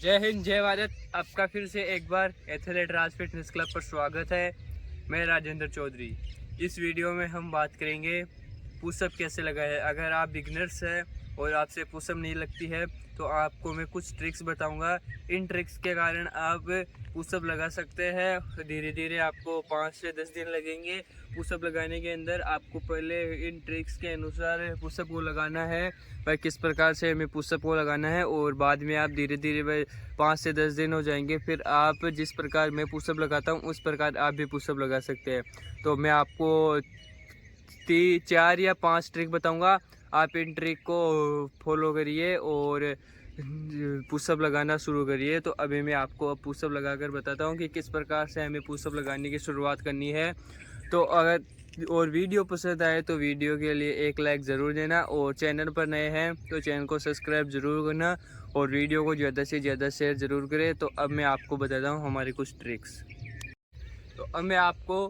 जय हिंद जय भारत। आपका फिर से एक बार एथलेट राज फिटनेस क्लब पर स्वागत है। मैं राजेंद्र चौधरी। इस वीडियो में हम बात करेंगे पुशअप कैसे लगाए। अगर आप बिगनर्स हैं और आपसे पुशअप नहीं लगती है तो आपको मैं कुछ ट्रिक्स बताऊंगा। इन ट्रिक्स के कारण आप पुशअप लगा सकते हैं। धीरे धीरे आपको 5 से 10 दिन लगेंगे पुशअप लगाने के अंदर। आपको पहले इन ट्रिक्स के अनुसार पुशअप को लगाना है, भाई किस प्रकार से हमें पुशअप को लगाना है, और बाद में आप धीरे धीरे भाई 5 से 10 दिन हो जाएंगे, फिर आप जिस प्रकार मैं पुशअप लगाता हूँ उस प्रकार आप भी पुशअप लगा सकते हैं। तो मैं आपको 4 या 5 ट्रिक बताऊंगा। आप इन ट्रिक को फॉलो करिए और पुशअप लगाना शुरू करिए। तो अभी मैं आपको पुशअप लगाकर बताता हूँ कि किस प्रकार से हमें पुशअप लगाने की शुरुआत करनी है। तो अगर और वीडियो पसंद आए तो वीडियो के लिए एक लाइक ज़रूर देना, और चैनल पर नए हैं तो चैनल को सब्सक्राइब ज़रूर करना, और वीडियो को ज़्यादा से ज़्यादा शेयर ज़रूर करें। तो अब मैं आपको बताता हूँ हमारी कुछ ट्रिक्स। तो अब मैं आपको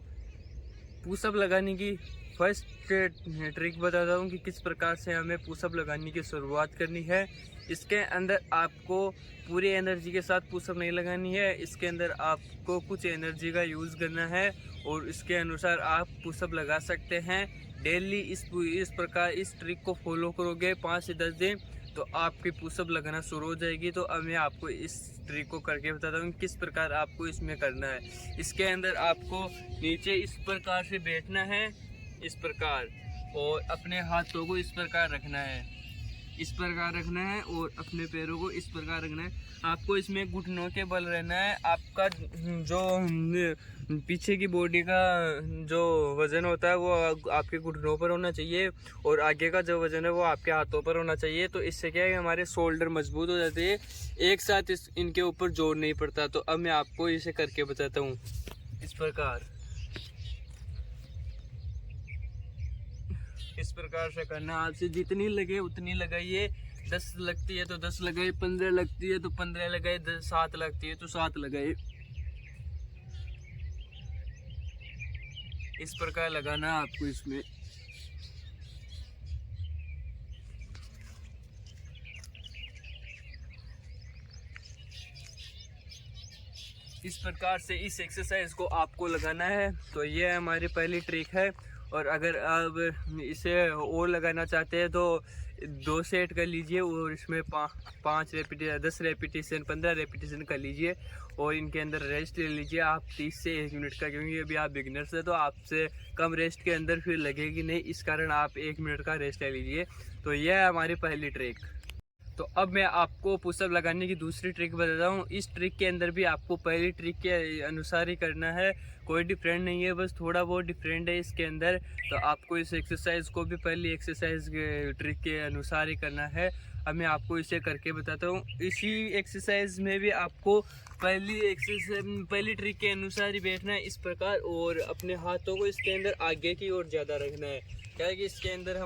पुशअप लगाने की फर्स्ट ट्रिक बताता हूँ कि किस प्रकार से हमें पुशअप लगाने की शुरुआत करनी है। इसके अंदर आपको पूरी एनर्जी के साथ पुशअप नहीं लगानी है। इसके अंदर आपको कुछ एनर्जी का यूज़ करना है और इसके अनुसार आप पुशअप लगा सकते हैं। डेली इस प्रकार इस ट्रिक को फॉलो करोगे 5 से 10 दिन तो आपकी पुशअप लगना शुरू हो जाएगी। तो अब मैं आपको इस ट्रिक को करके बताता हूँ किस प्रकार आपको इसमें करना है। इसके अंदर आपको नीचे इस प्रकार से बैठना है, इस प्रकार, और अपने हाथों को इस प्रकार रखना है, इस प्रकार रखना है, और अपने पैरों को इस प्रकार रखना है। आपको इसमें घुटनों के बल रहना है। आपका जो पीछे की बॉडी का जो वज़न होता है वो आपके घुटनों पर होना चाहिए, और आगे का जो वज़न है वो आपके हाथों पर होना चाहिए। तो इससे क्या है, हमारे शोल्डर मजबूत हो जाते हैं, एक साथ इनके ऊपर जोर नहीं पड़ता। तो अब मैं आपको इसे करके बताता हूँ। इस प्रकार से करना। आपसे जितनी लगे उतनी लगाइए। 10 लगती है तो 10 लगाए, 15 लगती है तो 15 लगाए, 7 लगती है तो 7 लगाए। इस प्रकार लगाना आपको इसमें। इस प्रकार से इस एक्सरसाइज को आपको लगाना है। तो ये हमारी पहली ट्रिक है। और अगर आप इसे और लगाना चाहते हैं तो 2 सेट कर लीजिए, और इसमें 5 रेपिटेशन, 10 रेपिटेशन, 15 रेपिटेशन कर लीजिए, और इनके अंदर रेस्ट ले लीजिए आप 30 से 1 मिनट का, क्योंकि अभी आप बिगिनर्स है तो आपसे कम रेस्ट के अंदर फिर लगेगी नहीं, इस कारण आप 1 मिनट का रेस्ट ले लीजिए। तो यह है हमारी पहली ट्रिक। तो अब मैं आपको पुशअप लगाने की दूसरी ट्रिक बताता हूँ। इस ट्रिक के अंदर भी आपको पहली ट्रिक के अनुसार ही करना है, कोई डिफरेंट नहीं है, बस थोड़ा बहुत डिफरेंट है इसके अंदर। तो आपको इस एक्सरसाइज को भी पहली एक्सरसाइज ट्रिक के अनुसार ही करना है। अब मैं आपको इसे करके बताता हूँ। इसी एक्सरसाइज में भी आपको पहली ट्रिक के अनुसार ही बैठना है, इस प्रकार, और अपने हाथों को इसके अंदर आगे की ओर ज़्यादा रखना है। क्या है कि इसके अंदर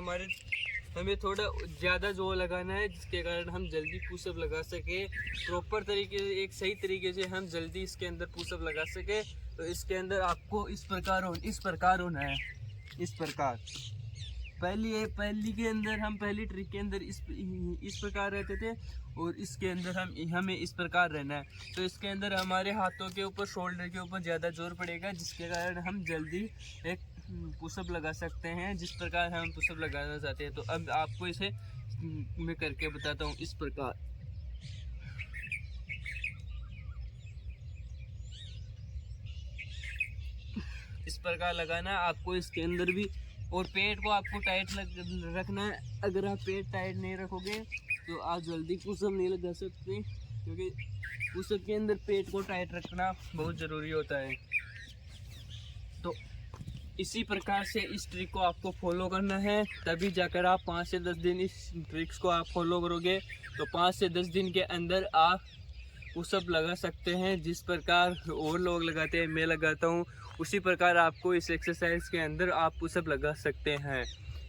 हमें थोड़ा ज़्यादा जोर लगाना है, जिसके कारण हम जल्दी पुशअप लगा सके प्रॉपर तरीके से, एक सही तरीके से हम जल्दी इसके अंदर पुशअप लगा सके। तो इसके अंदर आपको इस प्रकार होना है, इस प्रकार। पहली के अंदर हम पहली ट्रिक के अंदर इस प्रकार रहते थे, और इसके अंदर हमें इस प्रकार रहना है। तो इसके अंदर हमारे हाथों के ऊपर, शोल्डर के ऊपर ज़्यादा जोर पड़ेगा, जिसके कारण हम जल्दी एक पुशअप लगा सकते हैं, जिस प्रकार हम पुशअप लगाना चाहते हैं। तो अब आपको इसे मैं करके बताता हूँ। इस प्रकार लगाना है आपको इसके अंदर भी, और पेट को आपको टाइट रखना है। अगर आप पेट टाइट नहीं रखोगे तो आप जल्दी पुशअप नहीं लगा सकते, क्योंकि पुशअप के अंदर पेट को टाइट रखना बहुत ज़रूरी होता है। तो इसी प्रकार से इस ट्रिक को आपको फॉलो करना है, तभी जाकर आप 5 से 10 दिन इस ट्रिक्स को आप फॉलो करोगे तो 5 से 10 दिन के अंदर आप पुशअप लगा सकते हैं। जिस प्रकार और लोग लगाते हैं, मैं लगाता हूँ, उसी प्रकार आपको इस एक्सरसाइज के अंदर आप पुशअप लगा सकते हैं।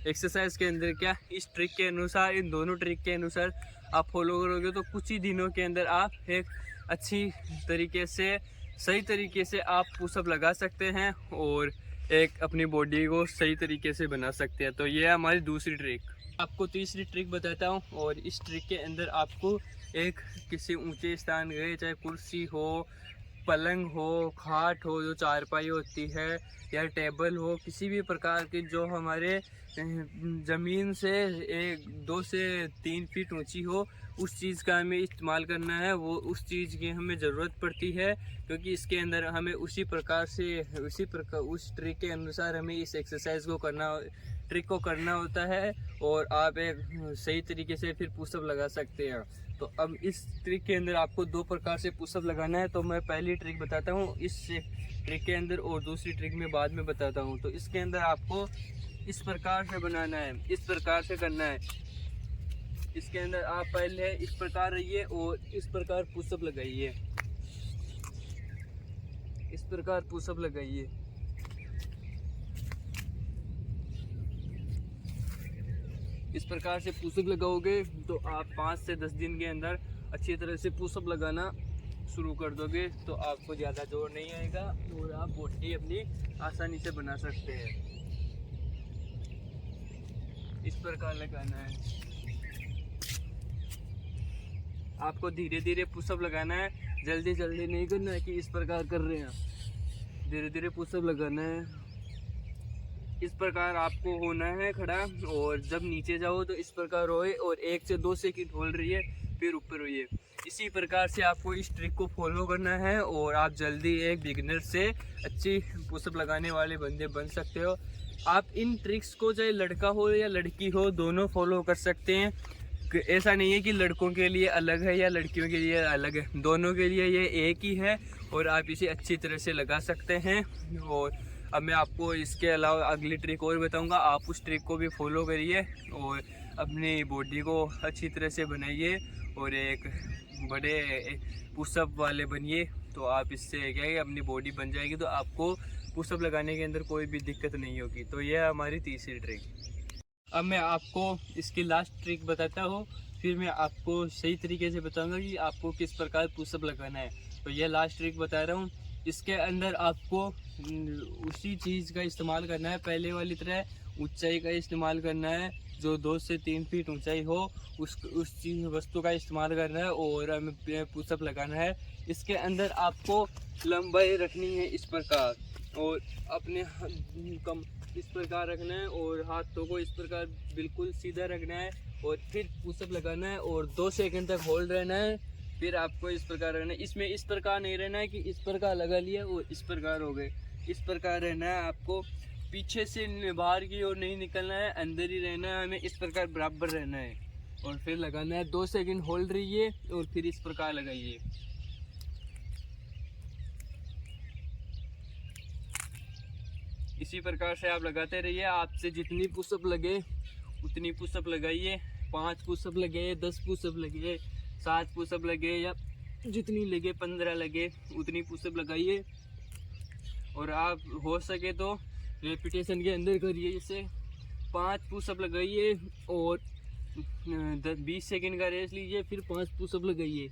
एक्सरसाइज के अंदर क्या, इस ट्रिक के अनुसार, इन दोनों ट्रिक के अनुसार आप फॉलो करोगे तो कुछ ही दिनों के अंदर आप एक अच्छी तरीके से, सही तरीके से आप पुशअप लगा सकते हैं, और एक अपनी बॉडी को सही तरीके से बना सकते हैं। तो ये है हमारी दूसरी ट्रिक। आपको तीसरी ट्रिक बताता हूँ, और इस ट्रिक के अंदर आपको एक किसी ऊंचे स्थान गए, चाहे कुर्सी हो, पलंग हो, खाट हो जो चारपाई होती है, या टेबल हो, किसी भी प्रकार की जो हमारे ज़मीन से 2 से 3 फीट ऊंची हो, उस चीज़ का हमें इस्तेमाल करना है। वो उस चीज़ की हमें ज़रूरत पड़ती है, क्योंकि इसके अंदर हमें उस ट्रिक के अनुसार हमें इस एक्सरसाइज को ट्रिक को करना होता है, और आप एक सही तरीके से फिर पुशअप लगा सकते हैं। तो अब इस ट्रिक के अंदर आपको 2 प्रकार से पुशअप लगाना है। तो मैं पहली ट्रिक बताता हूँ इस ट्रिक के अंदर, और दूसरी ट्रिक में बाद में बताता हूँ। तो इसके अंदर आपको इस प्रकार से बनाना है, इस प्रकार से करना है। इसके अंदर आप पहले इस प्रकार रहिए और इस प्रकार पुशअप लगाइए, इस प्रकार पुशअप लगाइए। इस प्रकार से पुशअप लगाओगे तो आप 5 से 10 दिन के अंदर अच्छी तरह से पुशअप लगाना शुरू कर दोगे, तो आपको ज़्यादा जोर नहीं आएगा और आप बॉडी अपनी आसानी से बना सकते हैं। इस प्रकार लगाना है, आपको धीरे धीरे पुशअप लगाना है, जल्दी जल्दी नहीं करना है कि इस प्रकार कर रहे हैं। धीरे धीरे पुशअप लगाना है। इस प्रकार आपको होना है खड़ा, और जब नीचे जाओ तो इस प्रकार रोए, और 1 से 2 सेकंड होल्ड रहिए, फिर ऊपर रोइए। इसी प्रकार से आपको इस ट्रिक को फॉलो करना है, और आप जल्दी एक बिगिनर से अच्छी पुशअप लगाने वाले बंदे बन सकते हो। आप इन ट्रिक्स को चाहे लड़का हो या लड़की हो, दोनों फॉलो कर सकते हैं। ऐसा नहीं है कि लड़कों के लिए अलग है या लड़कियों के लिए अलग है, दोनों के लिए ये एक ही है, और आप इसे अच्छी तरह से लगा सकते हैं। और अब मैं आपको इसके अलावा अगली ट्रिक और बताऊंगा, आप उस ट्रिक को भी फॉलो करिए और अपनी बॉडी को अच्छी तरह से बनाइए, और एक बड़े पुशअप वाले बनिए। तो आप इससे क्या है, अपनी बॉडी बन जाएगी, तो आपको पुशअप लगाने के अंदर कोई भी दिक्कत नहीं होगी। तो यह हमारी तीसरी ट्रिक। अब मैं आपको इसकी लास्ट ट्रिक बताता हूँ, फिर मैं आपको सही तरीके से बताऊंगा कि आपको किस प्रकार पुशअप लगाना है। तो यह लास्ट ट्रिक बता रहा हूँ। इसके अंदर आपको उसी चीज़ का इस्तेमाल करना है, पहले वाली तरह ऊंचाई का इस्तेमाल करना है। जो 2 से 3 फीट ऊंचाई हो उस चीज़ वस्तु का इस्तेमाल करना है, और हमें पुशअप लगाना है। इसके अंदर आपको लंबाई रखनी है इस प्रकार, और अपने इस प्रकार रखना है, और हाथों को इस प्रकार बिल्कुल सीधा रखना है, और फिर पुशअप लगाना है, और 2 सेकंड तक होल्ड रहना है। फिर आपको इस प्रकार रहना है। इसमें इस प्रकार नहीं रहना है कि इस प्रकार लगा लिया और इस प्रकार हो गए, इस प्रकार रहना है। आपको पीछे से बाहर की ओर नहीं निकलना है, अंदर ही रहना है, हमें इस प्रकार बराबर रहना है, और फिर लगाना है। 2 सेकंड होल्ड रहिए और फिर इस प्रकार लगाइए। इसी प्रकार से आप लगाते रहिए। आपसे जितनी पुशअप लगे उतनी पुशअप लगाइए। 5 पुशअप लगे, 10 पुशअप लगे, 7 पुशअप लगे, या जितनी लगे, 15 लगे, उतनी पुशअप लगाइए। और आप हो सके तो रेपिटेशन के अंदर करिए। जैसे 5 पुशअप लगाइए और 20 सेकंड का रेस्ट लीजिए, फिर 5 पुशअप लगाइए।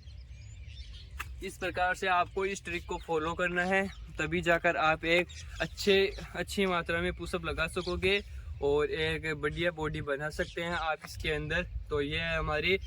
इस प्रकार से आपको इस ट्रिक को फॉलो करना है, तभी जाकर आप एक अच्छी मात्रा में पुशअप लगा सकोगे और एक बढ़िया बॉडी बना सकते हैं आप इसके अंदर। तो ये हमारी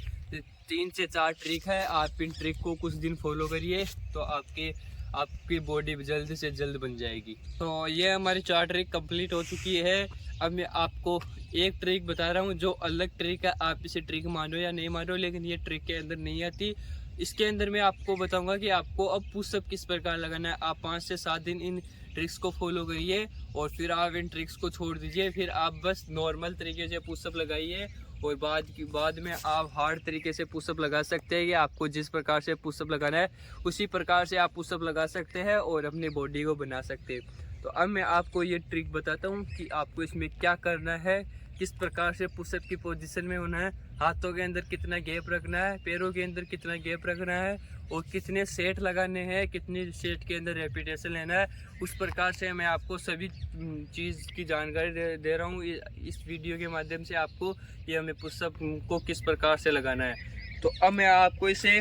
3 से 4 ट्रिक है। आप इन ट्रिक को कुछ दिन फॉलो करिए तो आपकी बॉडी जल्द से जल्द बन जाएगी। तो ये हमारी 4 ट्रिक कंप्लीट हो चुकी है। अब मैं आपको एक ट्रिक बता रहा हूँ जो अलग ट्रिक है। आप इसे ट्रिक मानो या नहीं मानो, लेकिन ये ट्रिक के अंदर नहीं आती। इसके अंदर मैं आपको बताऊंगा कि आपको अब पुशअप किस प्रकार लगाना है। आप 5 से 7 दिन इन ट्रिक्स को फॉलो करिए और फिर आप इन ट्रिक्स को छोड़ दीजिए। फिर आप बस नॉर्मल तरीके से पुशअप लगाइए और बाद में आप हार्ड तरीके से पुशअप लगा सकते हैं। कि आपको जिस प्रकार से पुशअप लगाना है उसी प्रकार से आप पुशअप लगा सकते हैं और अपनी बॉडी को बना सकते हैं। तो अब मैं आपको ये ट्रिक बताता हूँ कि आपको इसमें क्या करना है, किस प्रकार से पुशअप की पोजीशन में होना है, हाथों के अंदर कितना गैप रखना है, पैरों के अंदर कितना गैप रखना है और कितने सेट लगाने हैं, कितने सेट के अंदर रेपिटेशन लेना है। उस प्रकार से मैं आपको सभी चीज़ की जानकारी दे रहा हूँ इस वीडियो के माध्यम से आपको, ये हमें पुशअप को किस प्रकार से लगाना है। तो अब मैं आपको इसे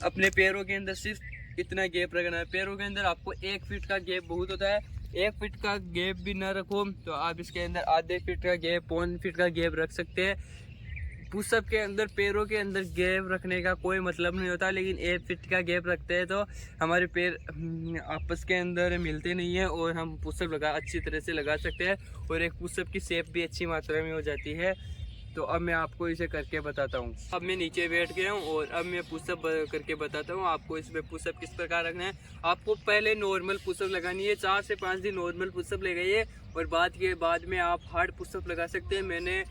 अपने पैरों के अंदर सिर्फ इतना गैप रखना है। पैरों के अंदर आपको 1 फीट का गैप बहुत होता है। 1 फीट का गैप भी ना रखो तो आप इसके अंदर आधे फीट का गैप, 1 फीट का गैप रख सकते हैं। पुशअप के अंदर पैरों के अंदर गैप रखने का कोई मतलब नहीं होता, लेकिन 1 फीट का गैप रखते हैं तो हमारे पैर आपस के अंदर मिलते नहीं है और हम पुशअप अच्छी तरह से लगा सकते हैं और एक पुशअप की शेप भी अच्छी मात्रा में हो जाती है। तो अब मैं आपको इसे करके बताता हूँ। अब मैं नीचे बैठ गया हूँ और अब मैं पुशअप करके बताता हूँ आपको इसमें पुशअप किस प्रकार रखना है। आपको पहले नॉर्मल पुशअप लगानी है, 4 से 5 दिन नॉर्मल पुशअप लगाइए और बाद में आप हार्ड पुशअप लगा सकते हैं। मैंने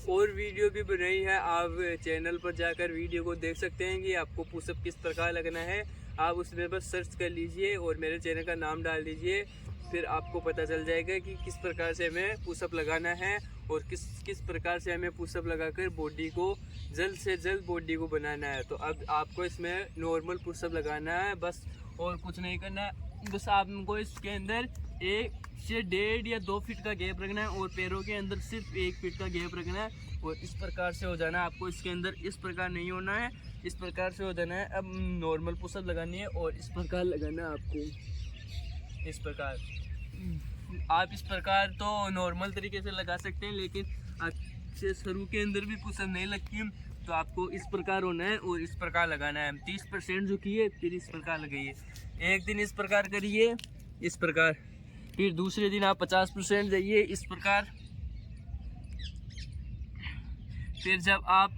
और वीडियो भी बनाई है, आप चैनल पर जाकर वीडियो को देख सकते हैं कि आपको पुशअप किस प्रकार लगना है। आप उसमें बस सर्च कर लीजिए और मेरे चैनल का नाम डाल दीजिए, फिर आपको पता चल जाएगा कि किस प्रकार से हमें पुशअप लगाना है और किस प्रकार से हमें पुशअप लगाकर बॉडी को जल्द से जल्द बॉडी को बनाना है। तो अब आपको इसमें नॉर्मल पुशअप लगाना है बस, और कुछ नहीं करना है। बस आपको इसके अंदर 1 से 1.5 या 2 फीट का गैप रखना है और पैरों के अंदर सिर्फ 1 फीट का गैप रखना है और इस प्रकार से हो जाना है। आपको इसके अंदर इस प्रकार नहीं होना है, इस प्रकार से हो जाना है। अब नॉर्मल पुशअप लगानी है और इस प्रकार लगाना है आपको, इस प्रकार। आप इस प्रकार तो नॉर्मल तरीके से लगा सकते हैं, लेकिन अच्छे शुरू के अंदर भी पुशअप नहीं लगती, तो आपको इस प्रकार होना है और इस प्रकार लगाना है। 30% झुकिए, फिर इस प्रकार लगाइए। एक दिन इस प्रकार करिए, इस प्रकार, फिर दूसरे दिन आप 50% जाइए, इस प्रकार। फिर जब आप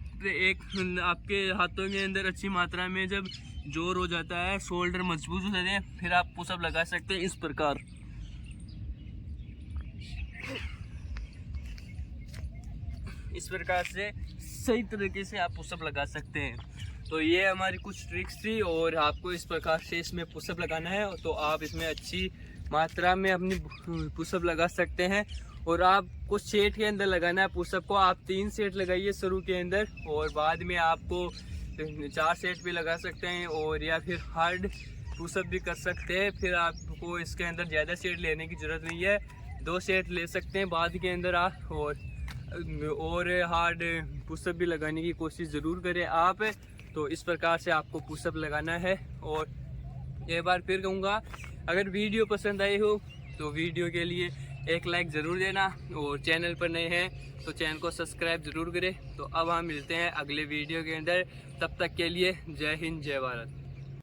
आपके हाथों के अंदर अच्छी मात्रा में जब जोर हो जाता है, शोल्डर मजबूत हो जाते हैं, फिर आप पुशअप लगा सकते हैं इस प्रकार। इस प्रकार से सही तरीके से आप पुशअप लगा सकते हैं। तो ये हमारी कुछ ट्रिक्स थी और आपको इस प्रकार से इसमें पुशअप लगाना है, तो आप इसमें अच्छी मात्रा में अपनी पुशअप लगा सकते हैं। और आपको सेट के अंदर लगाना है पुशअप को। आप 3 सेट लगाइए शुरू के अंदर और बाद में आपको 4 सेट भी लगा सकते हैं और या फिर हार्ड पुशअप भी कर सकते हैं। फिर आपको इसके अंदर ज़्यादा सेट लेने की ज़रूरत नहीं है, 2 सेट ले सकते हैं बाद के अंदर आप। और हार्ड पुशअप भी लगाने की कोशिश ज़रूर करें आप। तो इस प्रकार से आपको पुशअप लगाना है। और एक बार फिर कहूँगा, अगर वीडियो पसंद आई हो तो वीडियो के लिए एक लाइक ज़रूर देना और चैनल पर नए हैं तो चैनल को सब्सक्राइब ज़रूर करें। तो अब हम मिलते हैं अगले वीडियो के अंदर, तब तक के लिए जय हिंद, जय भारत।